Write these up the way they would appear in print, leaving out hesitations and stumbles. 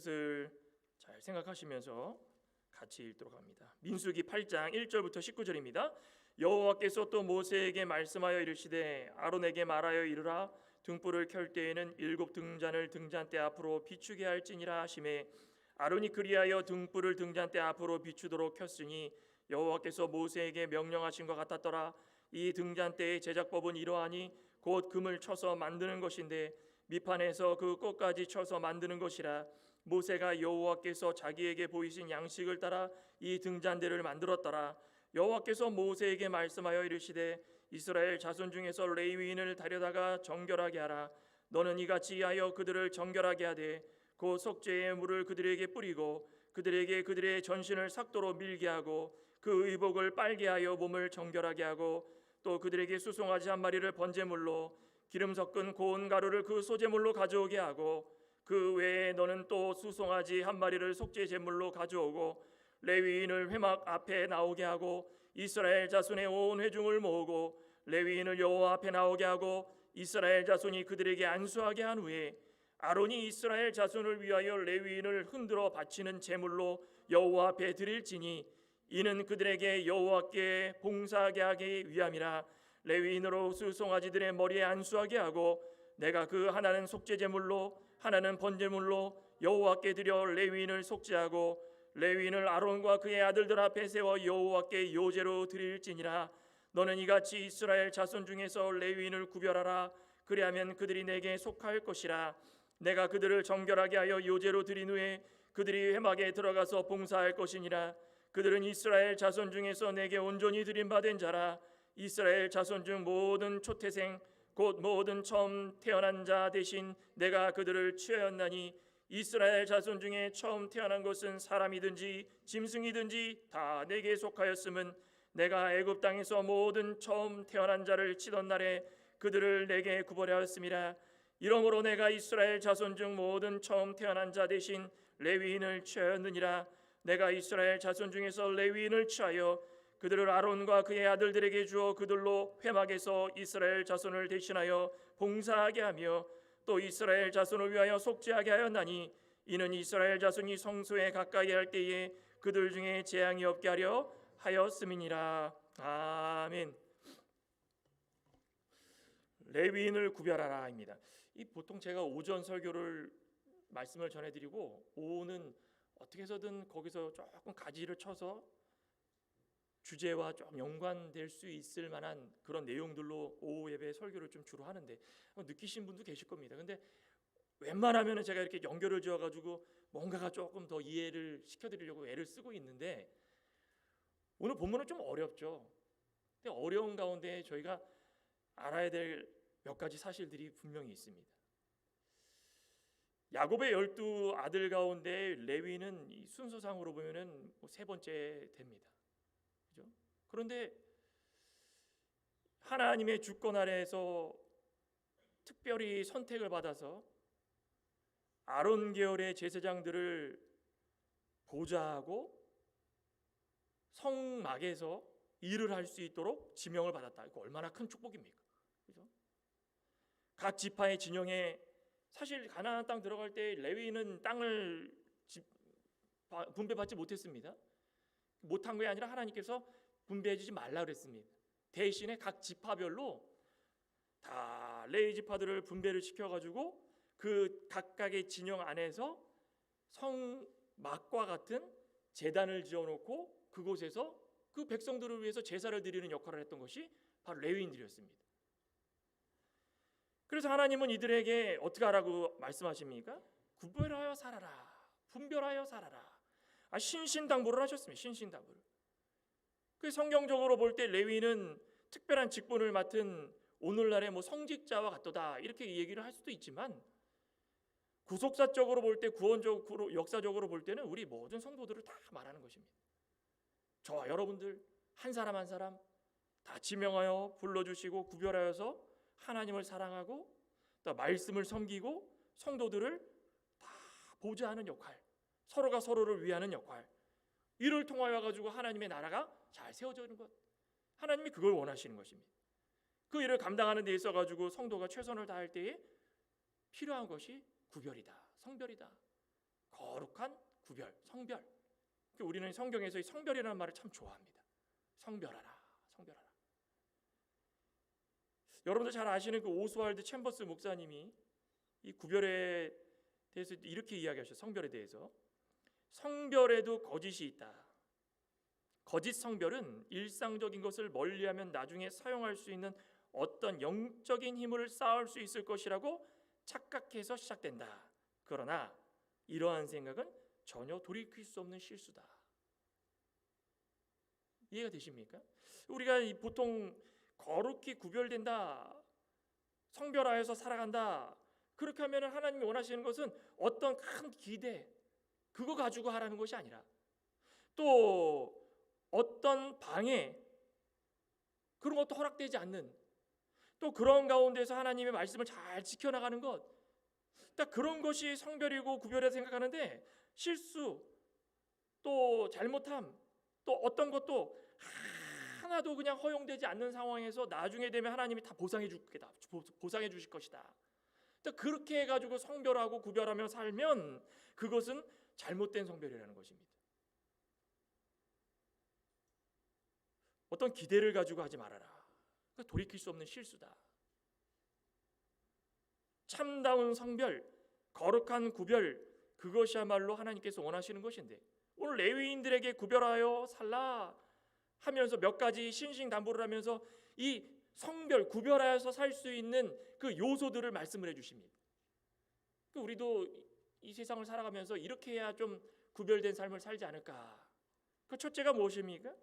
뜻을 잘 생각하시면서 같이 읽도록 합니다. 민수기 8장 1절부터 19절입니다. 여호와께서 또 모세에게 말씀하여 이르시되 아론에게 말하여 이르라 등불을 켤 때에는 7 등잔을 등잔대 앞으로 비추게 할지니라 하시매 아론이 그리하여 등불을 등잔대 앞으로 비추도록 켰으니 여호와께서 모세에게 명령하신 것 같았더라. 이 등잔대의 제작법은 이러하니 곧 금을 쳐서 만드는 것인데 밑판에서 그 끝까지 쳐서 만드는 것이라. 모세가 여호와께서 자기에게 보이신 양식을 따라 이 등잔대를 만들었더라. 여호와께서 모세에게 말씀하여 이르시되 이스라엘 자손 중에서 레위인을 다려다가 정결하게 하라. 너는 이같이 하여 그들을 정결하게 하되 곧 속죄의 물을 그들에게 뿌리고 그들에게 그들의 전신을 삭도로 밀게 하고 그 의복을 빨게 하여 몸을 정결하게 하고 또 그들에게 수송아지 한 마리를 번제물로 기름 섞은 고운 가루를 그 소제물로 가져오게 하고 그 외에 너는 또 수송아지 한 마리를 속죄 제물로 가져오고 레위인을 회막 앞에 나오게 하고 이스라엘 자손의 온 회중을 모으고 레위인을 여호와 앞에 나오게 하고 이스라엘 자손이 그들에게 안수하게 한 후에 아론이 이스라엘 자손을 위하여 레위인을 흔들어 바치는 제물로 여호와 앞에 드릴지니 이는 그들에게 여호와께 봉사하게 하기 위함이라. 레위인으로 수송아지들의 머리에 안수하게 하고 내가 그 하나는 속죄 제물로 하나는 번제물로 여호와께 드려 레위인을 속죄하고 레위인을 아론과 그의 아들들 앞에 세워 여호와께 요제로 드릴지니라. 너는 이같이 이스라엘 자손 중에서 레위인을 구별하라. 그리하면 그들이 내게 속할 것이라. 내가 그들을 정결하게 하여 요제로 드린 후에 그들이 회막에 들어가서 봉사할 것이니라. 그들은 이스라엘 자손 중에서 내게 온전히 드림받은 자라. 이스라엘 자손 중 모든 초태생 곧 모든 처음 태어난 자 대신 내가 그들을 취하였나니 이스라엘 자손 중에 처음 태어난 것은 사람이든지 짐승이든지 다 내게 속하였음은 내가 애굽 땅에서 모든 처음 태어난 자를 치던 날에 그들을 내게 구별하였음이라. 이러므로 내가 이스라엘 자손 중 모든 처음 태어난 자 대신 레위인을 취하였느니라. 내가 이스라엘 자손 중에서 레위인을 취하여 그들을 아론과 그의 아들들에게 주어 그들로 회막에서 이스라엘 자손을 대신하여 봉사하게 하며 또 이스라엘 자손을 위하여 속죄하게 하였나니 이는 이스라엘 자손이 성소에 가까이 할 때에 그들 중에 재앙이 없게 하려 하였음이니라. 아멘. 레위인을 구별하라입니다. 이 보통 제가 오전 설교를 말씀을 전해드리고 오후는 어떻게 해서든 거기서 조금 가지를 쳐서 주제와 좀 연관될 수 있을 만한 그런 내용들로 오후 예배 설교를 좀 주로 하는데 느끼신 분도 계실 겁니다. 근데 웬만하면 제가 이렇게 연결을 지어가지고 뭔가가 조금 더 이해를 시켜드리려고 애를 쓰고 있는데 오늘 본문은 좀 어렵죠. 근데 어려운 가운데 저희가 알아야 될 몇 가지 사실들이 분명히 있습니다. 야곱의 12 아들 가운데 레위는 이 순서상으로 보면은 세 번째 됩니다. 그죠? 그런데 하나님의 주권 아래에서 특별히 선택을 받아서 아론 계열의 제사장들을 보좌하고 성막에서 일을 할 수 있도록 지명을 받았다. 이거 얼마나 큰 축복입니까? 그죠? 각 지파의 진영에 사실 가나안 땅 들어갈 때 레위인은 땅을 분배받지 못했습니다. 못한 게 아니라 하나님께서 분배해 주지 말라 그랬습니다. 대신에 각 지파별로 다 레위 지파들을 분배를 시켜가지고 그 각각의 진영 안에서 성막과 같은 제단을 지어놓고 그곳에서 그 백성들을 위해서 제사를 드리는 역할을 했던 것이 바로 레위인들이었습니다. 그래서 하나님은 이들에게 어떻게 하라고 말씀하십니까? 구별하여 살아라, 분별하여 살아라. 신신당부를 하셨습니다. 신신당부를. 그 성경적으로 볼 때 레위는 특별한 직분을 맡은 오늘날의 성직자와 같도다 이렇게 얘기를 할 수도 있지만 구속사적으로 볼 때 구원적으로 역사적으로 볼 때는 우리 모든 성도들을 다 말하는 것입니다. 저와 여러분들 한 사람 한 사람 다 지명하여 불러주시고 구별하여서 하나님을 사랑하고 또 말씀을 섬기고 성도들을 다 보좌하는 역할, 서로가 서로를 위하는 역할, 이를 통하여 가지고 하나님의 나라가 잘 세워지는 것, 하나님이 그걸 원하시는 것입니다. 그 일을 감당하는 데 있어 가지고 성도가 최선을 다할 때에 필요한 것이 구별이다, 성별이다. 구별, 성별. 우리는 성경에서 이 성별이라는 말을 참 좋아합니다. 성별하라, 성별하라. 여러분들 잘 아시는 그 오스왈드 챔버스 목사님이 이 구별에 대해서 이렇게 이야기하셨어요. 성별에 대해서. 성별에도 거짓이 있다. 거짓 성별은 일상적인 것을 멀리하면 나중에 사용할 수 있는 어떤 영적인 힘을 쌓을 수 있을 것이라고 착각해서 시작된다. 그러나 이러한 생각은 전혀 돌이킬 수 없는 실수다. 이해가 되십니까? 우리가 보통 거룩히 구별된다, 성별하여서 살아간다, 그렇게 하면 하나님이 원하시는 것은 어떤 큰 기대, 그거 가지고 하라는 것이 아니라 또 어떤 방해, 그런 것도 허락되지 않는, 또 그런 가운데서 하나님의 말씀을 잘 지켜나가는 것, 딱 그런 것이 성별이고 구별이라 생각하는데 실수, 또 잘못함, 또 어떤 것도 하나도 그냥 허용되지 않는 상황에서 나중에 되면 하나님이 다 보상해 주실 것이다. 그렇게 해가지고 성별하고 구별하며 살면 그것은 잘못된 성별이라는 것입니다. 어떤 기대를 가지고 하지 말아라. 돌이킬 수 없는 실수다. 참다운 성별, 거룩한 구별, 그것이야말로 하나님께서 원하시는 것인데 오늘 레위인들에게 구별하여 살라 하면서 몇 가지 신신당부를 하면서 이 성별, 구별하여서 살 수 있는 그 요소들을 말씀을 해주십니다. 우리도 이 세상을 살아가면서 이렇게 해야 좀 구별된 삶을 살지 않을까. 그 첫째가 무엇입니까?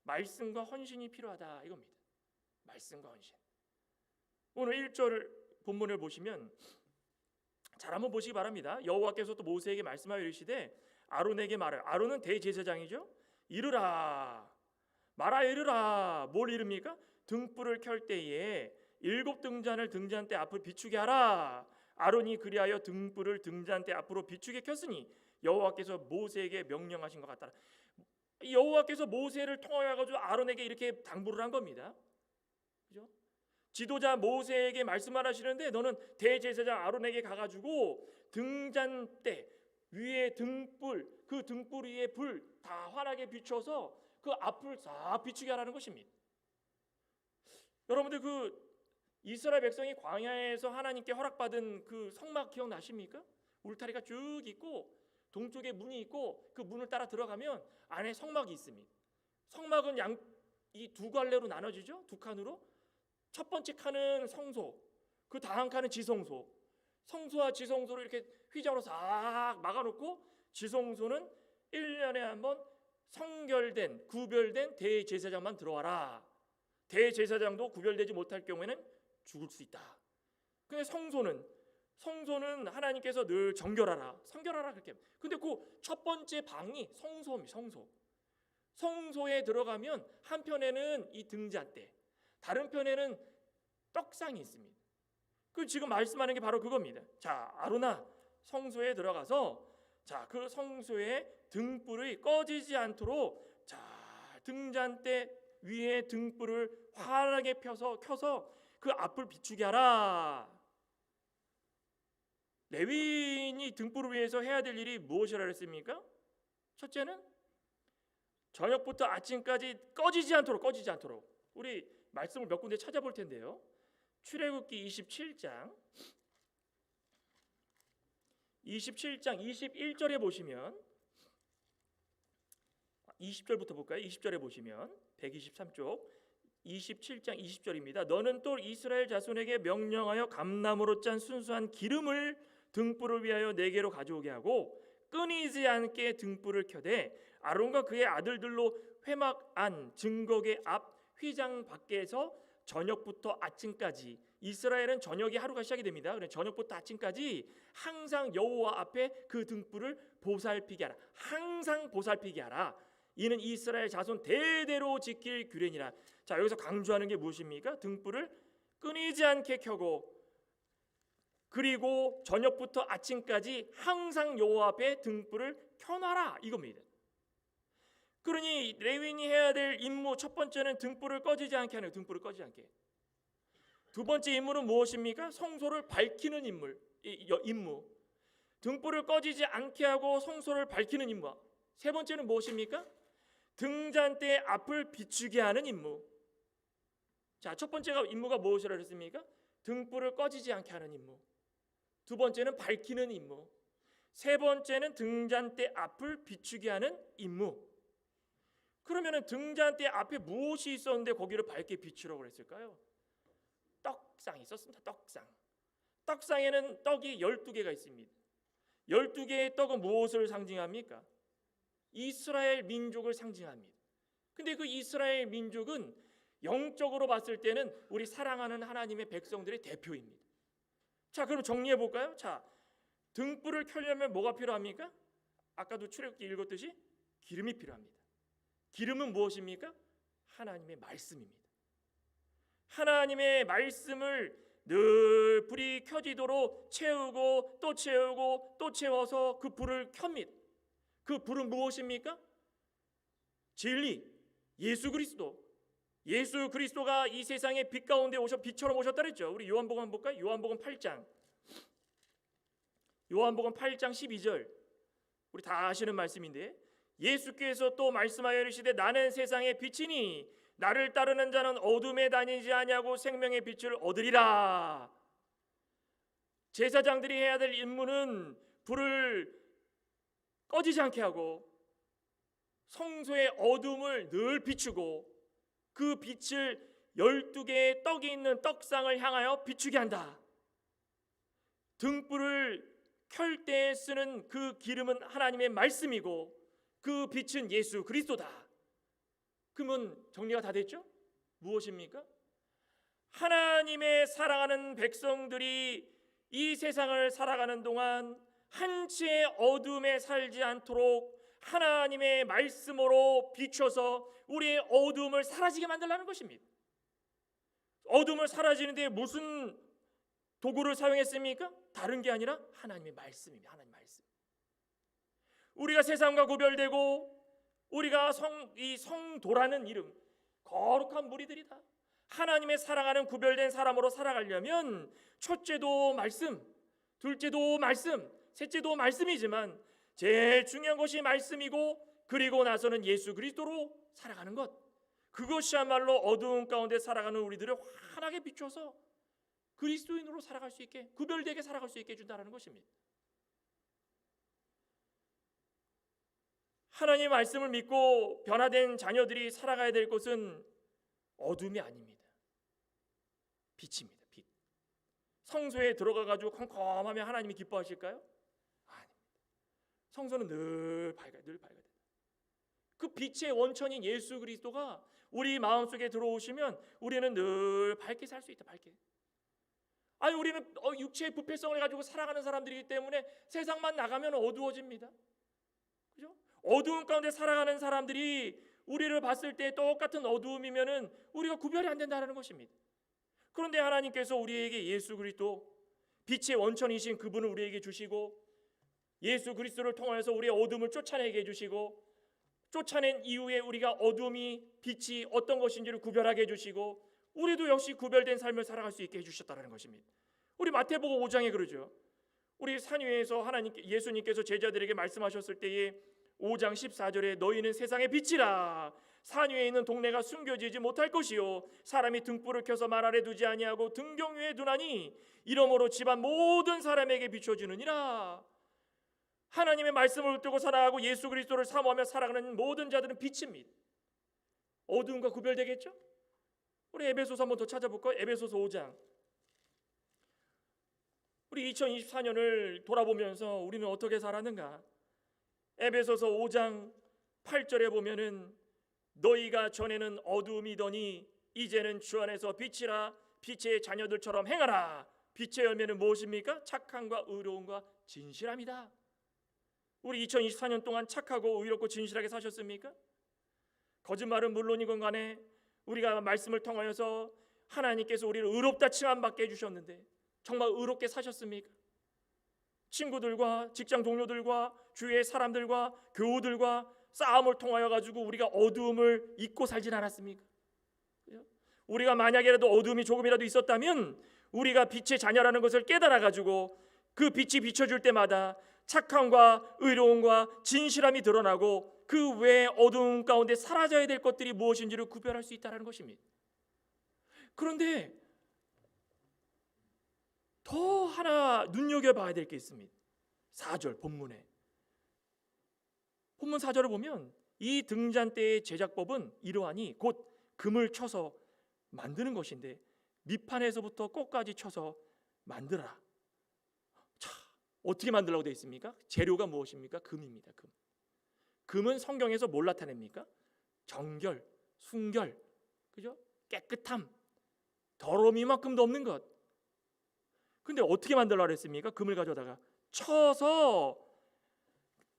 말씀과 헌신이 필요하다 이겁니다. 말씀과 헌신. 오늘 1절 본문을 보시면 잘 한번 보시기 바랍니다. 여호와께서 또 모세에게 말씀하여 이르시되 아론에게 말하여, 아론은 대제사장이죠. 이르라, 말하여 이르라. 뭘 이릅니까? 등불을 켤 때에 7 등잔을 등잔대 앞으로 비추게 하라. 아론이 그리하여 등불을 등잔대 앞으로 비추게 켰으니 여호와께서 모세에게 명령하신 것 같다. 여호와께서 모세를 통하여 가지고 아론에게 이렇게 당부를 한 겁니다. 그죠? 지도자 모세에게 말씀을 하시는데 너는 대제사장 아론에게 가가지고 등잔대 위에 등불, 그 등불 위에 불 다 환하게 비춰서 그 앞을 싹 비추게 하라는 것입니다. 여러분들 그 이스라엘 백성이 광야에서 하나님께 허락받은 그 성막 기억나십니까? 울타리가 쭉 있고 동쪽에 문이 있고 그 문을 따라 들어가면 안에 성막이 있습니다. 성막은 이 두 갈래로 나눠지죠. 두 칸으로. 첫 번째 칸은 성소, 그 다음 칸은 지성소. 성소와 지성소를 이렇게 휘장으로 싹 막아놓고 지성소는 1년에 한 번 성결된, 구별된 대제사장만 들어와라. 대제사장도 구별되지 못할 경우에는 죽을 수 있다. 근데 성소는 하나님께서 늘 정결하라, 성결하라 그렇게. 근데 그 첫 번째 방이 성소입니다. 성소에 들어가면 한편에는 이 등잔대, 다른 편에는 떡상이 있습니다. 그 지금 말씀하는 게 바로 그겁니다. 자, 아론아, 성소에 들어가서 자, 그 성소에 등불이 꺼지지 않도록 자, 등잔대 위에 등불을 환하게 켜서 그 앞을 비추게 하라. 레위인이 등불을 위해서 해야 될 일이 무엇이라 그랬습니까? 첫째는 저녁부터 아침까지 꺼지지 않도록. 우리 말씀을 몇 군데 찾아볼 텐데요. 출애굽기 27장 21절에 보시면 20절부터 볼까요? 20절에 보시면 123쪽 27장 20절입니다. 너는 또 이스라엘 자손에게 명령하여 감나무로 짠 순수한 기름을 등불을 위하여 내게로 가져오게 하고 끊이지 않게 등불을 켜되 아론과 그의 아들들로 회막 안 증거계 앞 휘장 밖에서 저녁부터 아침까지, 이스라엘은 저녁이 하루가 시작이 됩니다. 그래서 저녁부터 아침까지 항상 여호와 앞에 그 등불을 보살피게 하라. 항상 보살피게 하라. 이는 이스라엘 자손 대대로 지킬 규례니라. 자, 여기서 강조하는 게 무엇입니까? 등불을 끊이지 않게 켜고 그리고 저녁부터 아침까지 항상 여호와 앞에 등불을 켜놔라 이겁니다. 그러니 레위인이 해야 될 임무 첫 번째는 등불을 꺼지지 않게 하는 거예요. 등불을 꺼지지 않게. 두 번째 임무는 무엇입니까? 성소를 밝히는 임무. 등불을 꺼지지 않게 하고 성소를 밝히는 임무. 세 번째는 무엇입니까? 등잔대 앞을 비추게 하는 임무. 자, 첫 번째가 임무가 무엇이라 그랬습니까? 등불을 꺼지지 않게 하는 임무. 두 번째는 밝히는 임무. 세 번째는 등잔대 앞을 비추게 하는 임무. 그러면은 등잔대 앞에 무엇이 있었는데 거기를 밝게 비추라고 그랬을까요? 떡상이 있었습니다. 떡상. 떡상에는 떡이 12개가 있습니다. 12개의 떡은 무엇을 상징합니까? 이스라엘 민족을 상징합니다. 근데 그 이스라엘 민족은 영적으로 봤을 때는 우리 사랑하는 하나님의 백성들의 대표입니다. 자, 그럼 정리해 볼까요? 자, 등불을 켜려면 뭐가 필요합니까? 아까도 출애굽기 읽었듯이 기름이 필요합니다. 기름은 무엇입니까? 하나님의 말씀입니다. 하나님의 말씀을 늘 불이 켜지도록 채우고 또 채우고 또 채워서 그 불을 켭니다. 그 불은 무엇입니까? 진리, 예수 그리스도. 예수 그리스도가 이 세상에 빛 가운데 오셔 빛처럼 오셨다 그랬죠. 우리 요한복음 한번 볼까요? 요한복음 8장. 요한복음 8장 12절. 우리 다 아시는 말씀인데, 예수께서 또 말씀하여 이르시되 나는 세상의 빛이니 나를 따르는 자는 어둠에 다니지 아니하고 생명의 빛을 얻으리라. 제사장들이 해야 될 임무는 불을 꺼지지 않게 하고 성소의 어둠을 늘 비추고 그 빛을 12개의 떡이 있는 떡상을 향하여 비추게 한다. 등불을 켤 때 쓰는 그 기름은 하나님의 말씀이고 그 빛은 예수 그리스도다. 그러면 정리가 다 됐죠? 무엇입니까? 하나님의 사랑하는 백성들이 이 세상을 살아가는 동안 한치의 어둠에 살지 않도록 하나님의 말씀으로 비춰서 우리의 어둠을 사라지게 만들라는 것입니다. 어둠을 사라지는데 무슨 도구를 사용했습니까? 다른 게 아니라 하나님의 말씀입니다. 하나님의 말씀. 우리가 세상과 구별되고 우리가 이 성도라는 이름, 거룩한 무리들이다. 하나님의 사랑하는 구별된 사람으로 살아가려면 첫째도 말씀, 둘째도 말씀, 셋째도 말씀이지만 제일 중요한 것이 말씀이고 그리고 나서는 예수 그리스도로 살아가는 것. 그것이야말로 어두운 가운데 살아가는 우리들을 환하게 비춰서 그리스도인으로 살아갈 수 있게, 구별되게 살아갈 수 있게 해준다는 것입니다. 하나님의 말씀을 믿고 변화된 자녀들이 살아가야 될 것은 어둠이 아닙니다. 빛입니다. 빛. 성소에 들어가가지고 컴컴하면 하나님이 기뻐하실까요? 아닙니다. 성소는 늘 밝아야 된다. 그 빛의 원천인 예수 그리스도가 우리 마음속에 들어오시면 우리는 늘 밝게 살 수 있다. 밝게. 아니, 우리는 육체의 부패성을 가지고 살아가는 사람들이기 때문에 세상만 나가면 어두워집니다. 그죠? 어두운 가운데 살아가는 사람들이 우리를 봤을 때 똑같은 어두움이면은 우리가 구별이 안 된다는 것입니다. 그런데 하나님께서 우리에게 예수 그리스도 빛의 원천이신 그분을 우리에게 주시고 예수 그리스도를 통하여서 우리의 어둠을 쫓아내게 해주시고 쫓아낸 이후에 우리가 어둠이 빛이 어떤 것인지를 구별하게 해주시고 우리도 역시 구별된 삶을 살아갈 수 있게 해주셨다는 것입니다. 우리 마태복음 5장에 그러죠. 우리 산 위에서 예수님께서 제자들에게 말씀하셨을 때에 5장 14절에 너희는 세상의 빛이라. 산 위에 있는 동네가 숨겨지지 못할 것이요 사람이 등불을 켜서 말 아래 두지 아니하고 등경 위에 두나니 이러므로 집안 모든 사람에게 비춰주느니라. 하나님의 말씀을 붙들고 살아가고 예수 그리스도를 사모하며 살아가는 모든 자들은 빛입니다. 어두움과 구별되겠죠? 우리 에베소서 한번 더 찾아볼까요? 에베소서 5장. 우리 2024년을 돌아보면서 우리는 어떻게 살았는가? 에베소서 5장 8절에 보면은 너희가 전에는 어두움이더니 이제는 주 안에서 빛이라. 빛의 자녀들처럼 행하라. 빛의 열매는 무엇입니까? 착함과 의로움과 진실함이다. 우리 2024년 동안 착하고 의롭고 진실하게 사셨습니까? 거짓말은 물론이건 간에 우리가 말씀을 통하여서 하나님께서 우리를 의롭다 칭함받게 해주셨는데 정말 의롭게 사셨습니까? 친구들과 직장 동료들과 주위의 사람들과 교우들과 싸움을 통하여 가지고 우리가 어두움을 잊고 살진 않았습니까? 우리가 만약에라도 어두움이 조금이라도 있었다면 우리가 빛의 자녀라는 것을 깨달아 가지고 그 빛이 비춰줄 때마다 착함과 의로움과 진실함이 드러나고 그 외에 어두운 가운데 사라져야 될 것들이 무엇인지를 구별할 수 있다는 것입니다. 그런데 더 하나 눈여겨봐야 될 게 있습니다. 4절 본문 4절을 보면 이 등잔대의 제작법은 이러하니 곧 금을 쳐서 만드는 것인데 밑판에서부터 끝까지 쳐서 만들어라. 자, 어떻게 만들라고 되어 있습니까? 재료가 무엇입니까? 금입니다. 금은 성경에서 뭘 나타냅니까? 정결, 순결, 그죠? 깨끗함, 더러움이만큼도 없는 것. 근데 어떻게 만들라고 했습니까? 금을 가져다가 쳐서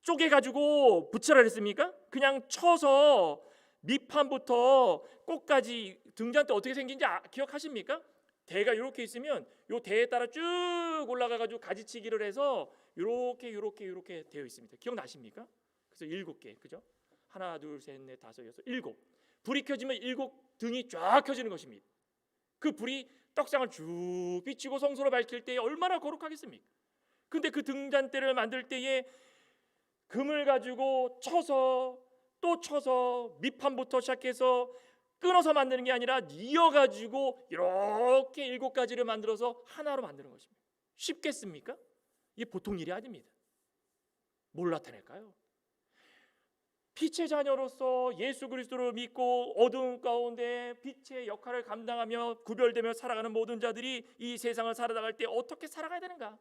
쪼개가지고 붙이라 그랬습니까? 그냥 쳐서 밑판부터 끝까지 등잔대 어떻게 생긴지 기억하십니까? 대가 이렇게 있으면 이 대에 따라 쭉 올라가가지고 가지치기를 해서 이렇게 되어 있습니다. 기억나십니까? 그래서 7개, 그죠? 하나, 둘, 셋, 넷, 다섯, 여섯, 7. 불이 켜지면 7등이 쫙 켜지는 것입니다. 그 불이 떡상을 쭉 비치고 성소로 밝힐 때에 얼마나 거룩하겠습니까? 근데 그 등잔대를 만들 때에 금을 가지고 쳐서 또 쳐서 밑판부터 시작해서 끊어서 만드는 게 아니라 이어가지고 이렇게 7가지를 만들어서 하나로 만드는 것입니다. 쉽겠습니까? 이게 보통 일이 아닙니다. 뭘 나타낼까요? 빛의 자녀로서 예수 그리스도를 믿고 어두운 가운데 빛의 역할을 감당하며 구별되며 살아가는 모든 자들이 이 세상을 살아나갈 때 어떻게 살아가야 되는가?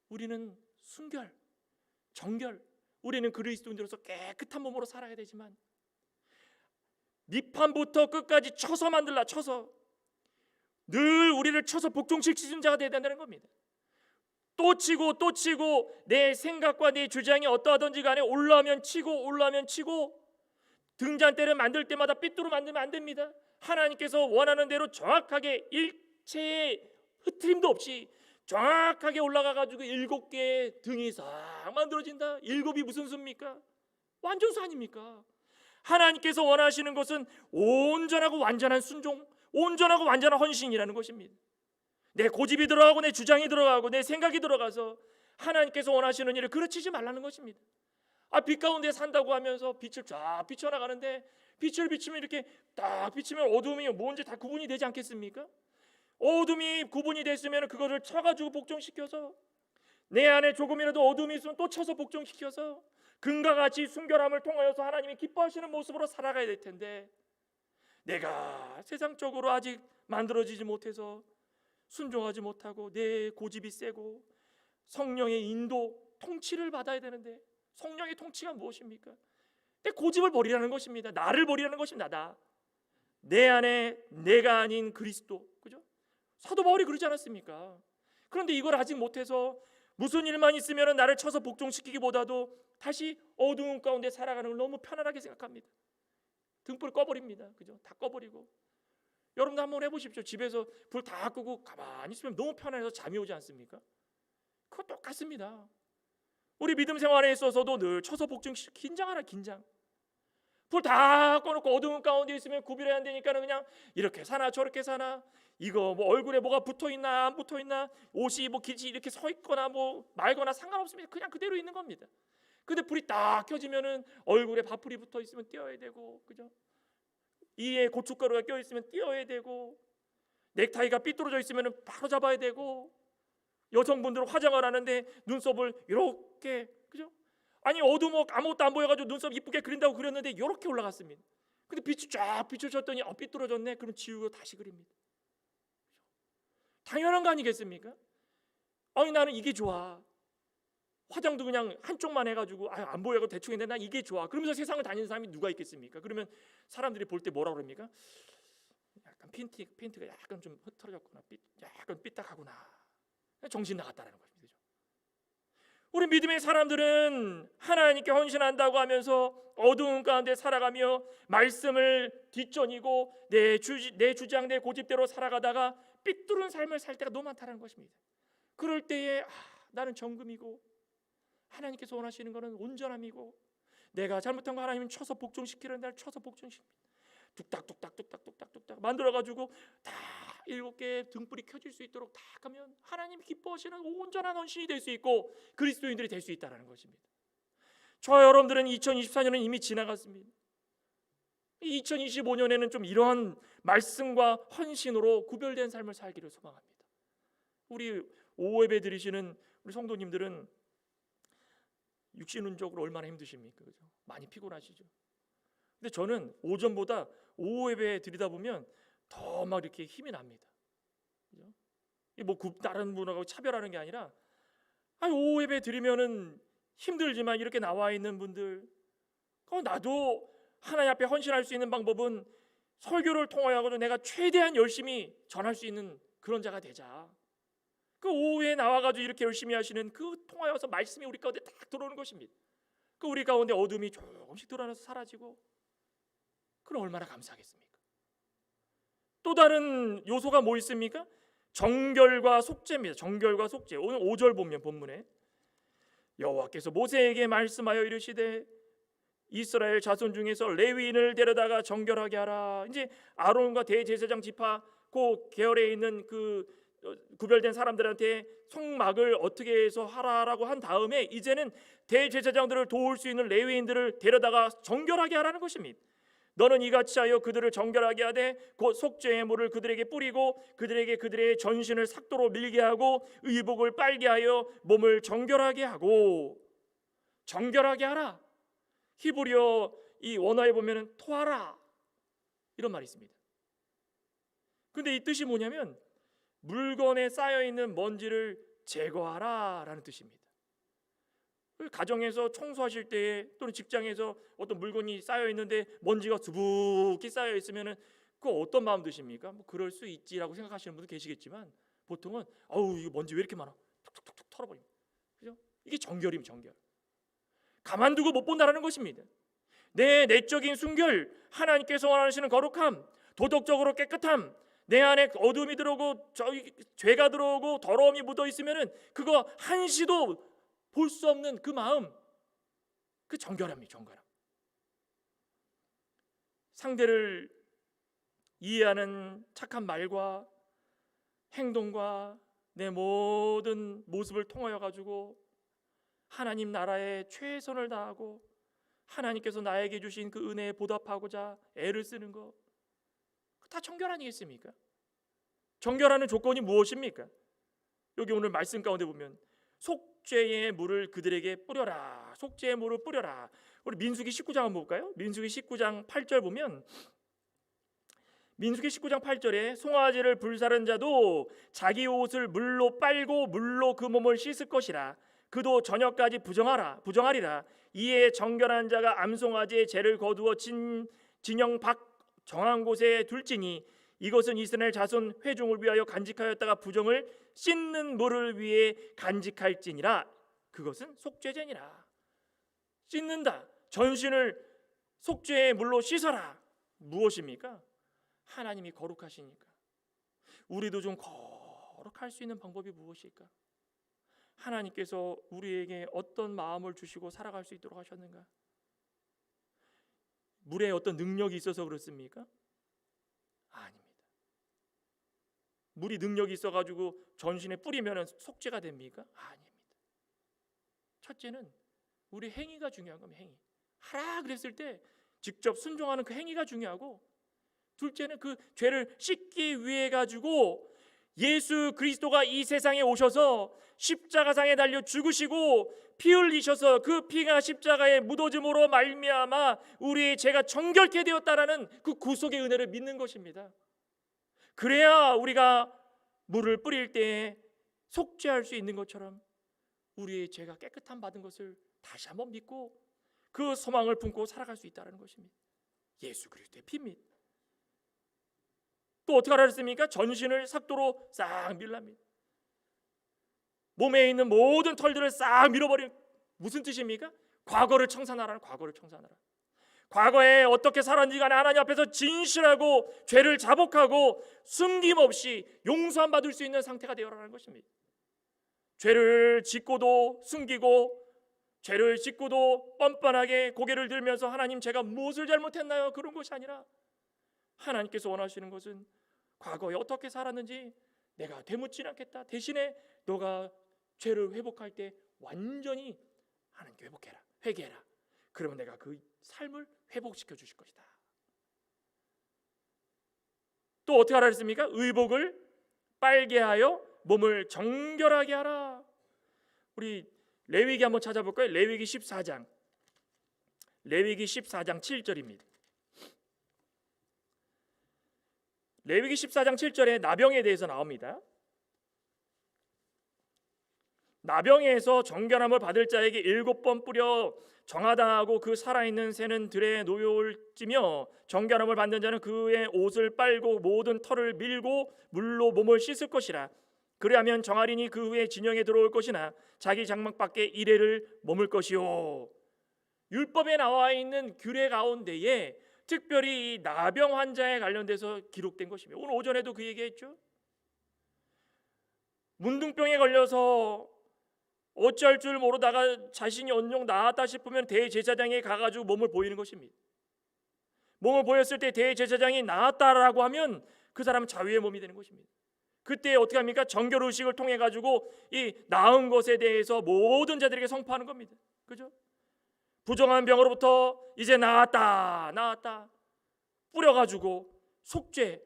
우리는 순결, 정결, 우리는 그리스도인으로서 깨끗한 몸으로 살아야 되지만 밑판부터 끝까지 쳐서 만들라, 쳐서 늘 우리를 쳐서 복종시키는 자가 되어야 된다는 겁니다. 또 치고 또 치고 내 생각과 내 주장이 어떠하든지 간에 올라오면 치고 등잔대를 만들 때마다 삐뚤어 만들면 안 됩니다. 하나님께서 원하는 대로 정확하게 일체의 흐트림도 없이 정확하게 올라가가지고 7개의 등이 싹 만들어진다. 7이 무슨 수입니까? 완전수 아닙니까? 하나님께서 원하시는 것은 온전하고 완전한 순종, 온전하고 완전한 헌신이라는 것입니다. 내 고집이 들어가고 내 주장이 들어가고 내 생각이 들어가서 하나님께서 원하시는 일을 그르치지 말라는 것입니다. 빛 가운데 산다고 하면서 빛을 쫙 비춰나가는데 빛을 비추면 이렇게 딱 비추면 어둠이 뭔지 다 구분이 되지 않겠습니까? 어둠이 구분이 됐으면 그거를 쳐가지고 복종시켜서 내 안에 조금이라도 어둠이 있으면 또 쳐서 복종시켜서 금과 같이 순결함을 통하여서 하나님이 기뻐하시는 모습으로 살아가야 될 텐데 내가 세상적으로 아직 만들어지지 못해서 순종하지 못하고 내 고집이 세고 성령의 인도, 통치를 받아야 되는데 성령의 통치가 무엇입니까? 내 고집을 버리라는 것입니다. 나를 버리라는 것입니다. 내 안에 내가 아닌 그리스도, 그죠? 사도 바울이 그러지 않았습니까? 그런데 이걸 아직 못해서 무슨 일만 있으면 나를 쳐서 복종시키기보다도 다시 어두운 가운데 살아가는 걸 너무 편안하게 생각합니다. 등불 꺼버립니다. 그죠? 다 꺼버리고. 여러분도 한번 해보십시오. 집에서 불 다 끄고 가만히 있으면 너무 편해서 잠이 오지 않습니까? 그거 똑같습니다. 우리 믿음 생활에 있어서도 늘 쳐서 복종시키고 긴장하라, 긴장. 불 다 꺼놓고 어두운 가운데 있으면 구별해야 안 되니까 그냥 이렇게 사나 저렇게 사나, 이거 뭐 얼굴에 뭐가 붙어있나 안 붙어있나, 옷이 뭐 길지 이렇게 서 있거나 뭐 말거나 상관없습니다. 그냥 그대로 있는 겁니다. 근데 불이 딱 켜지면은 얼굴에 밥풀이 붙어 있으면 띄어야 되고, 그죠? 이에 고춧가루가 껴 있으면 띄어야 되고, 넥타이가 삐뚤어져 있으면 바로 잡아야 되고, 여성분들은 화장을 하는데 눈썹을 이렇게, 그죠? 아니 어두워 아무것도 안 보여가지고 눈썹 이쁘게 그린다고 그렸는데 이렇게 올라갔습니다. 근데 빛이 쫙 비춰졌더니 삐뚤어졌네. 그럼 지우고 다시 그립니다. 당연한 거 아니겠습니까? 아니 나는 이게 좋아. 화장도 그냥 한쪽만 해가지고 안 보여고 대충 했는데 난 이게 좋아. 그러면서 세상을 다니는 사람이 누가 있겠습니까? 그러면 사람들이 볼 때 뭐라 그럽니까? 약간 팬티가 약간 좀 흐트러졌구나. 약간 삐딱하구나. 정신 나갔다라는 것입니다. 우리 믿음의 사람들은 하나님께 헌신한다고 하면서 어두운 가운데 살아가며 말씀을 뒷전이고 내 주장, 내 고집대로 살아가다가 삐뚤은 삶을 살 때가 너무 많다는 것입니다. 그럴 때에 나는 정금이고 하나님께서 원하시는 것은 온전함이고 내가 잘못한 거 하나님은 쳐서 복종시키는 날 쳐서 복종시킵니다. 뚝딱뚝딱 만들어가지고 다 7개의 등불이 켜질 수 있도록 딱 하면 하나님 기뻐하시는 온전한 헌신이 될 수 있고 그리스도인들이 될 수 있다는 것입니다. 저와 여러분들은 2024년은 이미 지나갔습니다. 2025년에는 좀 이러한 말씀과 헌신으로 구별된 삶을 살기를 소망합니다. 우리 오예배 드리시는 우리 성도님들은 육신운적으로 얼마나 힘드십니까? 그죠? 많이 피곤하시죠? 근데 저는 오전보다 오후 예배 드리다 보면 더 막 이렇게 힘이 납니다. 그죠? 뭐 다른 분하고 차별하는 게 아니라 오후 예배 드리면은 힘들지만 이렇게 나와 있는 분들, 나도 하나님 앞에 헌신할 수 있는 방법은 설교를 통하여도 내가 최대한 열심히 전할 수 있는 그런 자가 되자. 그 오후에 나와가지고 이렇게 열심히 하시는 그 통하여서 말씀이 우리 가운데 딱 들어오는 것입니다. 그 우리 가운데 어둠이 조금씩 드러나서 사라지고, 그럼 얼마나 감사하겠습니까? 또 다른 요소가 뭐 있습니까? 정결과 속죄입니다. 정결과 속죄. 오늘 5절 보면 본문에 여호와께서 모세에게 말씀하여 이르시되 이스라엘 자손 중에서 레위인을 데려다가 정결하게 하라. 이제 아론과 대제사장 지파 그 계열에 있는 그 구별된 사람들한테 성막을 어떻게 해서 하라라고 한 다음에 이제는 대제사장들을 도울 수 있는 레위인들을 데려다가 정결하게 하라는 것입니다. 너는 이같이 하여 그들을 정결하게 하되 곧 속죄의 물을 그들에게 뿌리고 그들에게 그들의 전신을 삭도로 밀게 하고 의복을 빨게 하여 몸을 정결하게 하고. 정결하게 하라. 히브리어 이 원어에 보면은 토하라 이런 말이 있습니다. 근데 이 뜻이 뭐냐면 물건에 쌓여 있는 먼지를 제거하라라는 뜻입니다. 가정에서 청소하실 때 또는 직장에서 어떤 물건이 쌓여 있는데 먼지가 수북히 쌓여 있으면은 그 어떤 마음 드십니까? 뭐 그럴 수 있지라고 생각하시는 분도 계시겠지만 보통은 이거 먼지 왜 이렇게 많아? 툭툭툭 털어버립니다. 그죠? 이게 정결임, 정결. 가만두고 못 본다라는 것입니다. 내 내적인 순결, 하나님께서 원하시는 거룩함, 도덕적으로 깨끗함, 내 안에 어둠이 들어오고 죄가 들어오고 더러움이 묻어 있으면은 그거 한시도 볼 수 없는 그 마음, 그 정결함이 정결함. 상대를 이해하는 착한 말과 행동과 내 모든 모습을 통하여 가지고 하나님 나라에 최선을 다하고 하나님께서 나에게 주신 그 은혜에 보답하고자 애를 쓰는 것, 다 정결 아니겠습니까? 정결하는 조건이 무엇입니까? 여기 오늘 말씀 가운데 보면 속죄의 물을 그들에게 뿌려라. 속죄의 물을 뿌려라. 우리 민수기 19장 한번 볼까요? 민수기 19장 8절 보면 민수기 19장 8절에 송아지를 불사른 자도 자기 옷을 물로 빨고 물로 그 몸을 씻을 것이라. 그도 저녁까지 부정하리라. 이에 정결한 자가 암송아지의 죄를 거두어 진영 밖 정한 곳에 둘지니 이것은 이스라엘 자손 회중을 위하여 간직하였다가 부정을 씻는 물을 위해 간직할지니라. 그것은 속죄제니라. 씻는다. 전신을 속죄의 물로 씻어라. 무엇입니까? 하나님이 거룩하시니까. 우리도 좀 거룩할 수 있는 방법이 무엇일까? 하나님께서 우리에게 어떤 마음을 주시고 살아갈 수 있도록 하셨는가? 물에 어떤 능력이 있어서 그렇습니까? 아닙니다. 물이 능력이 있어가지고 전신에 뿌리면 속죄가 됩니까? 아닙니다. 첫째는 우리 행위가 중요한 겁니다. 행위. 하라 그랬을 때 직접 순종하는 그 행위가 중요하고, 둘째는 그 죄를 씻기 위해 가지고 예수 그리스도가 이 세상에 오셔서 십자가상에 달려 죽으시고 피 흘리셔서 그 피가 십자가에 묻어짐으로 말미암아 우리의 죄가 정결케 되었다라는 그 구속의 은혜를 믿는 것입니다. 그래야 우리가 물을 뿌릴 때에 속죄할 수 있는 것처럼 우리의 죄가 깨끗함 받은 것을 다시 한번 믿고 그 소망을 품고 살아갈 수 있다는 것입니다. 예수 그리스도의 피입니다. 또 어떻게 하셨습니까? 전신을 삭도로 싹 밀랍니다. 몸에 있는 모든 털들을 싹 밀어버리는, 무슨 뜻입니까? 과거를 청산하라는, 과거를 청산하라. 과거에 어떻게 살았는지 간에 하나님 앞에서 진실하고 죄를 자복하고 숨김없이 용서함 받을 수 있는 상태가 되어라는 것입니다. 죄를 짓고도 숨기고 죄를 짓고도 뻔뻔하게 고개를 들면서 하나님 제가 무엇을 잘못했나요? 그런 것이 아니라 하나님께서 원하시는 것은 과거에 어떻게 살았는지 내가 되묻지는 않겠다. 대신에 너가 죄를 회복할 때 완전히 하나님께 회복해라, 회개해라. 그러면 내가 그 삶을 회복시켜 주실 것이다. 또 어떻게 하라 했습니까? 의복을 빨게 하여 몸을 정결하게 하라. 우리 레위기 한번 찾아볼까요? 레위기 14장 7절입니다. 레위기 14장 7절에 나병에 대해서 나옵니다. 나병에서 정결함을 받을 자에게 7번 뿌려 정하당하고 그 살아있는 새는 들에 놓여올지며 정결함을 받는 자는 그의 옷을 빨고 모든 털을 밀고 물로 몸을 씻을 것이라. 그리하면 정하리니 그 후에 진영에 들어올 것이나 자기 장막 밖에 이레를 머물 것이요. 율법에 나와 있는 규례 가운데에 특별히 이 나병 환자에 관련돼서 기록된 것입니다. 오늘 오전에도 그 얘기했죠. 문둥병에 걸려서 어찌할 줄 모르다가 자신이 언영 나았다 싶으면 대제사장에 가가지고 몸을 보이는 것입니다. 몸을 보였을 때 대제사장이 나았다라고 하면 그 사람은 자유의 몸이 되는 것입니다. 그때 어떻게 합니까? 정결 의식을 통해 가지고 이 나은 것에 대해서 모든 자들에게 선포하는 겁니다. 그죠? 부정한 병으로부터 이제 나았다 뿌려가지고 속죄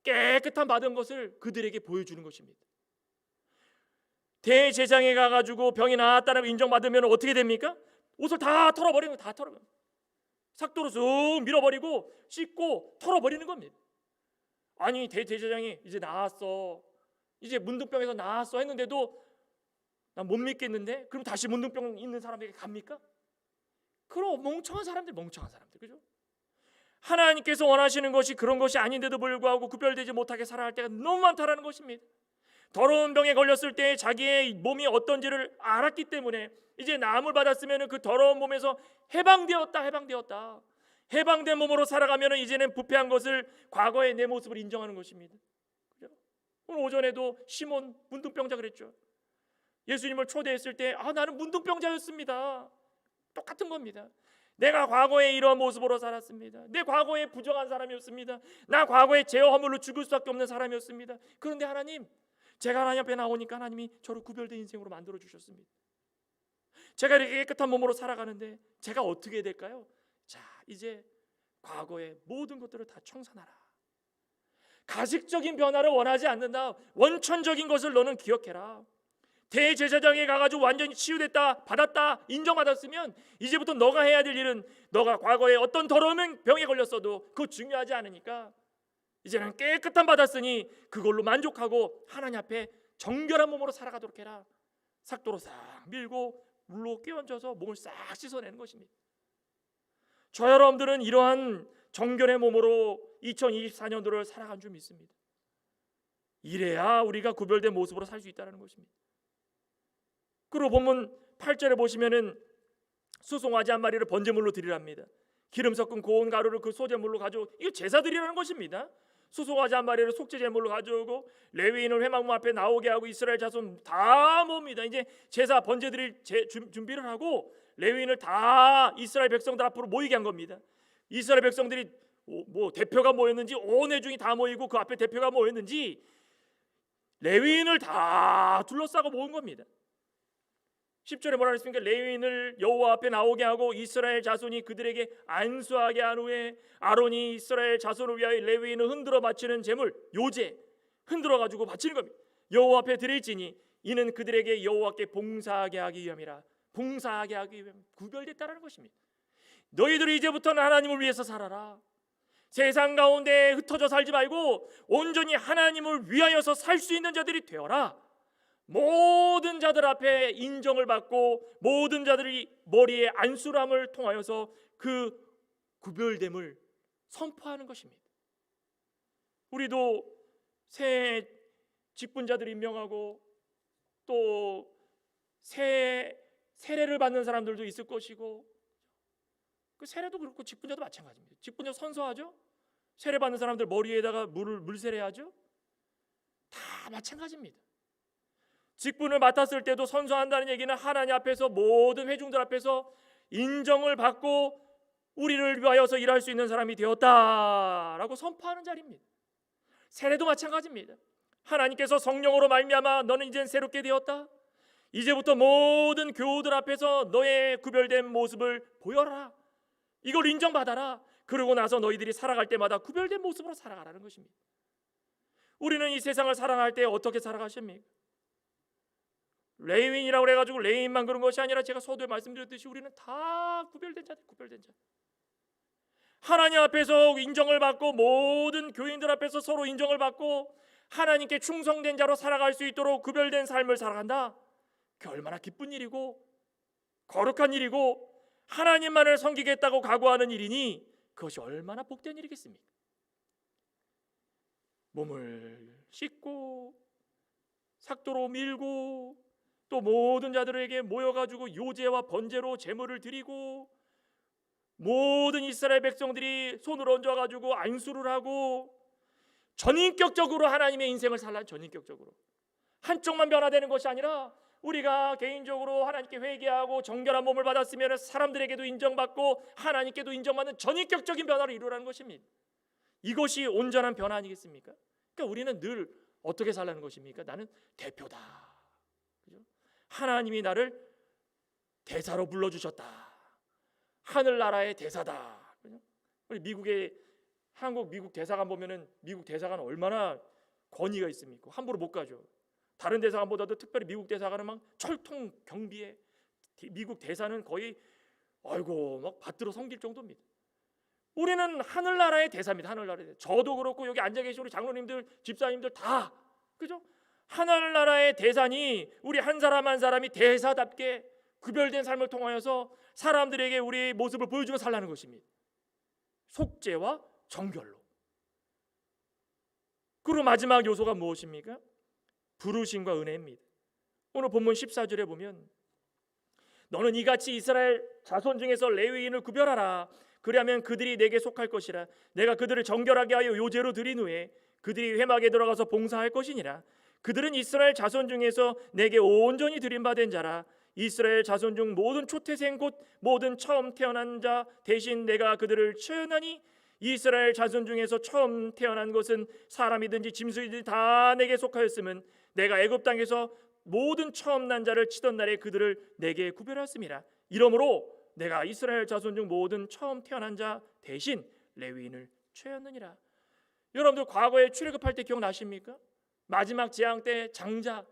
깨끗한 받은 것을 그들에게 보여주는 것입니다. 대제사장에 가가지고 병이 나았다라고 인정받으면 어떻게 됩니까? 옷을 다 털어버리는 거예요. 다 털어버리는 거예요. 삭도로 쑥 밀어버리고 씻고 털어버리는 겁니다. 아니 대제사장이 이제 나았어, 이제 문둥병에서 나았어 했는데도 난 못 믿겠는데 그럼 다시 문둥병 있는 사람에게 갑니까? 그럼 멍청한 사람들, 그죠? 하나님께서 원하시는 것이 그런 것이 아닌데도 불구하고 구별되지 못하게 살아갈 때가 너무 많다라는 것입니다. 더러운 병에 걸렸을 때 자기의 몸이 어떤지를 알았기 때문에 이제 나음을 받았으면 그 더러운 몸에서 해방되었다. 해방된 몸으로 살아가면 이제는 부패한 것을 과거의 내 모습을 인정하는 것입니다. 그죠? 오늘 오전에도 시몬 문둥병자 그랬죠. 예수님을 초대했을 때 나는 문둥병자였습니다. 똑같은 겁니다. 내가 과거에 이런 모습으로 살았습니다. 내 과거에 부정한 사람이었습니다. 나 과거에 죄와 허물로 죽을 수밖에 없는 사람이었습니다. 그런데 하나님, 제가 하나님 앞에 나오니까 하나님이 저를 구별된 인생으로 만들어 주셨습니다. 제가 이렇게 깨끗한 몸으로 살아가는데 제가 어떻게 해야 될까요? 자, 이제 과거의 모든 것들을 다 청산하라. 가식적인 변화를 원하지 않는다. 원천적인 것을 너는 기억해라. 대제사장에 가가지고 완전히 치유됐다, 받았다, 인정받았으면 이제부터 너가 해야 될 일은 너가 과거에 어떤 더러운 병에 걸렸어도 그거 중요하지 않으니까 이제는 깨끗한 받았으니 그걸로 만족하고 하나님 앞에 정결한 몸으로 살아가도록 해라. 삭도로 싹 밀고 물로 끼얹어서 몸을 싹 씻어내는 것입니다. 저 여러분들은 이러한 정결의 몸으로 2024년도를 살아간 줄 믿습니다. 이래야 우리가 구별된 모습으로 살 수 있다는 것입니다. 그리고 본문 8절에 보시면은 수송아지 한 마리를 번제물로 드리랍니다. 기름 섞은 고운 가루를 그 소제물로 가져오고, 이거 제사드리라는 것입니다. 수송아지 한 마리를 속죄제물로 가져오고 레위인을 회막문 앞에 나오게 하고 이스라엘 자손 다 모읍니다. 이제 제사 번제 드릴 준비를 하고 레위인을 다 이스라엘 백성들 앞으로 모이게 한 겁니다. 이스라엘 백성들이 뭐 대표가 모였는지 온 회중이 다 모이고 그 앞에 대표가 모였는지 레위인을 다 둘러싸고 모은 겁니다. 10절에 뭐라 했습니까? 레위인을 여호와 앞에 나오게 하고 이스라엘 자손이 그들에게 안수하게 한 후에 아론이 이스라엘 자손을 위하여 레위인을 흔들어 바치는 제물 요제 흔들어 가지고 바치는 겁니다. 여호와 앞에 드릴지니 이는 그들에게 여호와께 봉사하게 하기 위함이라. 봉사하게 하기 위함, 구별됐다라는 것입니다. 너희들이 이제부터는 하나님을 위해서 살아라. 세상 가운데 흩어져 살지 말고 온전히 하나님을 위하여서 살 수 있는 자들이 되어라. 모든 자들 앞에 인정을 받고 모든 자들이 머리에 안수람을 통하여서 그 구별됨을 선포하는 것입니다. 우리도 새 직분자들 임명하고 또 세례를 받는 사람들도 있을 것이고, 그 세례도 그렇고 직분자도 마찬가지입니다. 직분자 선서하죠. 세례 받는 사람들 머리에다가 물 세례하죠. 다 마찬가지입니다. 직분을 맡았을 때도 선서한다는 얘기는 하나님 앞에서 모든 회중들 앞에서 인정을 받고 우리를 위하여서 일할 수 있는 사람이 되었다라고 선포하는 자리입니다. 세례도 마찬가지입니다. 하나님께서 성령으로 말미암아 너는 이젠 새롭게 되었다. 이제부터 모든 교우들 앞에서 너의 구별된 모습을 보여라. 이걸 인정받아라. 그러고 나서 너희들이 살아갈 때마다 구별된 모습으로 살아가라는 것입니다. 우리는 이 세상을 살아갈 때 어떻게 살아가십니까? 레위인이라고 해가지고 레위인만 그런 것이 아니라 제가 서두에 말씀드렸듯이 우리는 다 구별된 자들, 구별된 자. 하나님 앞에서 인정을 받고 모든 교인들 앞에서 서로 인정을 받고 하나님께 충성된 자로 살아갈 수 있도록 구별된 삶을 살아간다. 그게 얼마나 기쁜 일이고 거룩한 일이고 하나님만을 섬기겠다고 각오하는 일이니 그것이 얼마나 복된 일이겠습니까? 몸을 씻고 삭도로 밀고 또 모든 자들에게 모여가지고 요제와 번제로 제물을 드리고 모든 이스라엘 백성들이 손을 얹어가지고 안수를 하고 전인격적으로 하나님의 인생을 살라. 전인격적으로 한쪽만 변화되는 것이 아니라 우리가 개인적으로 하나님께 회개하고 정결한 몸을 받았으면 사람들에게도 인정받고 하나님께도 인정받는 전인격적인 변화를 이루라는 것입니다. 이것이 온전한 변화 아니겠습니까? 그러니까 우리는 늘 어떻게 살라는 것입니까? 나는 대표다. 그죠? 하나님이 나를 대사로 불러주셨다. 하늘나라의 대사다. 그죠? 우리 미국 대사관 보면은 미국 대사관 얼마나 권위가 있습니까? 함부로 못 가죠. 다른 대사관보다도 특별히 미국 대사관은 막 철통 경비에 미국 대사는 거의 막 받들어 섬길 정도입니다. 우리는 하늘나라의 대사입니다. 하늘나라의 대사. 저도 그렇고 여기 앉아 계신 우리 장로님들, 집사님들 다 그죠? 하늘나라의 대사니 우리 한 사람 한 사람이 대사답게 구별된 삶을 통하여서 사람들에게 우리의 모습을 보여주며 살라는 것입니다. 속죄와 정결로. 그리고 마지막 요소가 무엇입니까? 부르심과 은혜입니다. 오늘 본문 14절에 보면 너는 이같이 이스라엘 자손 중에서 레위인을 구별하라. 그리하면 그들이 내게 속할 것이라. 내가 그들을 정결하게 하여 요제로 드린 후에 그들이 회막에 들어가서 봉사할 것이니라. 그들은 이스라엘 자손 중에서 내게 온전히 드림받은 자라. 이스라엘 자손 중 모든 초태생 곧 모든 처음 태어난 자 대신 내가 그들을 치었나니 이스라엘 자손 중에서 처음 태어난 것은 사람이든지 짐승이든지 다 내게 속하였음은 내가 애굽 땅에서 모든 처음 난 자를 치던 날에 그들을 내게 구별하였음이라. 이러므로 내가 이스라엘 자손 중 모든 처음 태어난 자 대신 레위인을 취하였느니라. 여러분들 과거에 출애굽할 때 기억나십니까? 마지막 재앙 때 장자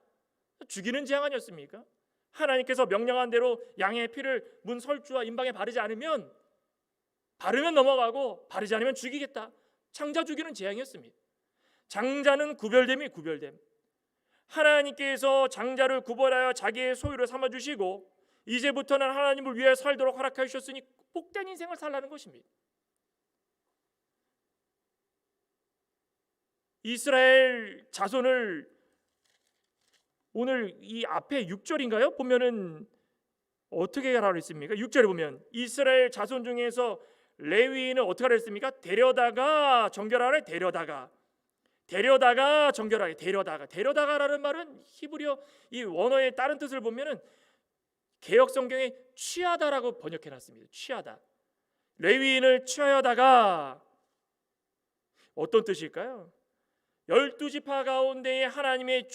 죽이는 재앙 아니었습니까? 하나님께서 명령한 대로 양의 피를 문 설주와 임방에 바르지 않으면 넘어가고 바르지 않으면 죽이겠다. 장자 죽이는 재앙이었습니다. 장자는 구별됨이 구별됨. 하나님께서 장자를 구별하여 자기의 소유를 삼아주시고 이제부터는 하나님을 위해 살도록 허락해 주셨으니 복된 인생을 살라는 것입니다. 이스라엘 자손을 오늘 이 앞에 6절인가요? 보면은 어떻게 하라고 했습니까? 6절에 보면 이스라엘 자손 중에서 레위인을 어떻게 하라 했습니까? 데려다가 정결하래. 데려다가 정결하게. 데려다가라는 말은 히브리어 이 원어의 다른 뜻을 보면은 개역 성경에 취하다라고 번역해 놨습니다. 취하다. 레위인을 취하여다가 어떤 뜻일까요? 12지파 가운데에 하나님의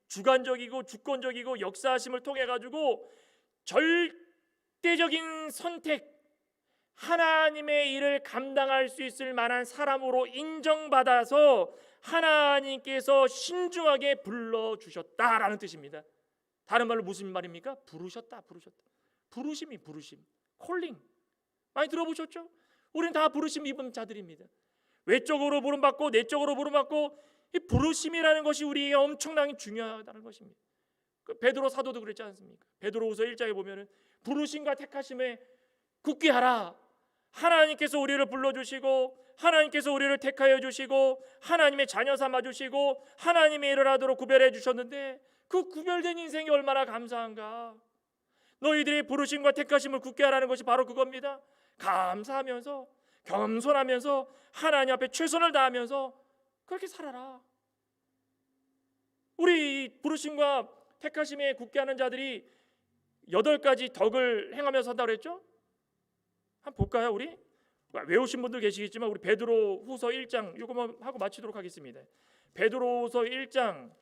주관적이고 주권적이고 역사하심을 통해 가지고 절대적인 선택, 하나님의 일을 감당할 수 있을 만한 사람으로 인정받아서 하나님께서 신중하게 불러주셨다라는 뜻입니다. 다른 말로 무슨 말입니까? 부르셨다. 부르심. 콜링. 많이 들어보셨죠? 우리는 다 부르심 입은 자들입니다. 외적으로 부름받고 내적으로 부름받고 이 부르심이라는 것이 우리에게 엄청나게 중요하다는 것입니다. 베드로 사도도 그랬지 않습니까? 베드로후서 1장에 보면은 부르심과 택하심에 굳게 하라. 하나님께서 우리를 불러주시고 하나님께서 우리를 택하여 주시고 하나님의 자녀 삼아 주시고 하나님의 일을 하도록 구별해 주셨는데 그 구별된 인생이 얼마나 감사한가. 너희들의 부르심과 택하심을 굳게 하라는 것이 바로 그겁니다. 감사하면서 겸손하면서 하나님 앞에 최선을 다하면서 그렇게 살아라. 우리 부르심과 택하심에 굳게 하는 자들이 8가지 덕을 행하면서 산다고 그랬죠? 한번 볼까요? 우리 외우신 분들 계시겠지만 우리 베드로 후서 1장 이거만 하고 마치도록 하겠습니다. 베드로후서 1장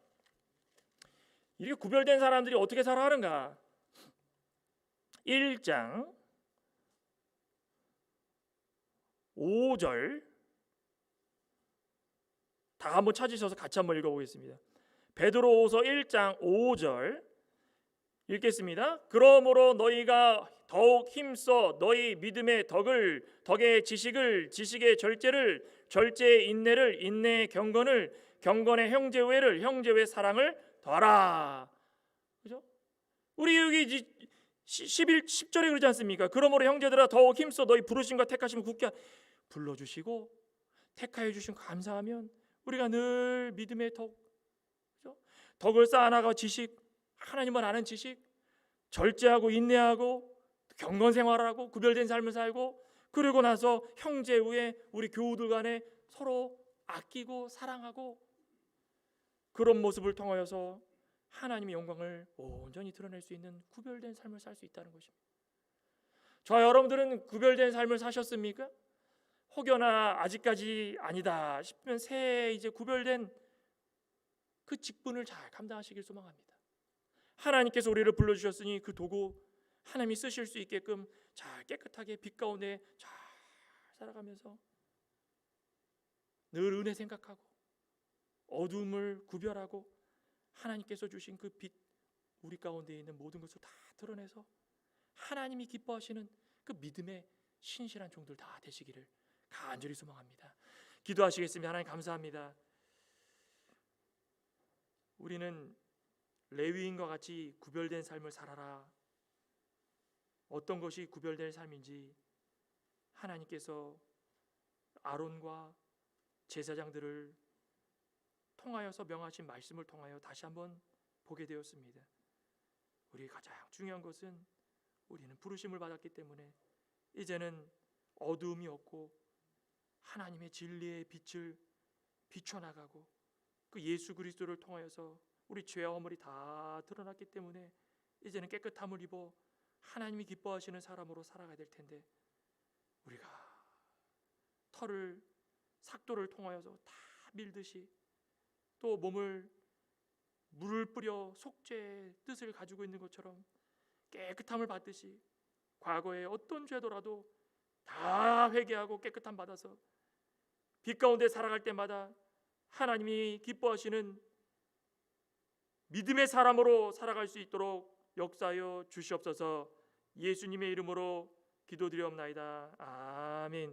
이렇게 구별된 사람들이 어떻게 살아가는가? 1장 5절 다 한번 찾으셔서 같이 한번 읽어보겠습니다. 베드로후서 1장 5절 읽겠습니다. 그러므로 너희가 더욱 힘써 너희 믿음의 덕의 지식을, 지식의 절제를, 절제의 인내를, 인내의 경건을, 경건의 형제외를, 형제외 사랑을 더하라. 그죠? 우리 여기 10절에 그러지 않습니까? 그러므로 형제들아 더욱 힘써 너희 부르심과 택하심을 굳게 불러주시고 택하여 주신 감사하면 우리가 늘 믿음의 그죠? 덕을 쌓아나가 지식, 하나님을 아는 지식, 절제하고 인내하고 경건 생활하고 구별된 삶을 살고, 그리고 나서 형제 후에 우리 교우들 간에 서로 아끼고 사랑하고, 그런 모습을 통하여서 하나님의 영광을 온전히 드러낼 수 있는 구별된 삶을 살 수 있다는 것입니다. 저와 여러분들은 구별된 삶을 사셨습니까? 혹여나 아직까지 아니다 싶으면 새해 이제 구별된 그 직분을 잘 감당하시길 소망합니다. 하나님께서 우리를 불러주셨으니 그 도구 하나님이 쓰실 수 있게끔 잘 깨끗하게 빛 가운데 잘 살아가면서 늘 은혜 생각하고 어둠을 구별하고 하나님께서 주신 그 빛, 우리 가운데 있는 모든 것을 다 드러내서 하나님이 기뻐하시는 그 믿음의 신실한 종들 다 되시기를 간절히 소망합니다. 기도하시겠습니다. 하나님 감사합니다. 우리는 레위인과 같이 구별된 삶을 살아라. 어떤 것이 구별된 삶인지 하나님께서 아론과 제사장들을 통하여서 명하신 말씀을 통하여 다시 한번 보게 되었습니다. 우리 가장 중요한 것은 우리는 부르심을 받았기 때문에 이제는 어두움이 없고 하나님의 진리의 빛을 비춰나가고 그 예수 그리스도를 통하여서 우리 죄와 허물이 다 드러났기 때문에 이제는 깨끗함을 입어 하나님이 기뻐하시는 사람으로 살아가야 될 텐데, 우리가 털을 삭도를 통하여서 다 밀듯이 또 몸을 물을 뿌려 속죄의 뜻을 가지고 있는 것처럼 깨끗함을 받듯이 과거에 어떤 죄더라도 다 회개하고 깨끗함 받아서 빛 가운데 살아갈 때마다 하나님이 기뻐하시는 믿음의 사람으로 살아갈 수 있도록 역사하여 주시옵소서. 예수님의 이름으로 기도드리옵나이다. 아멘.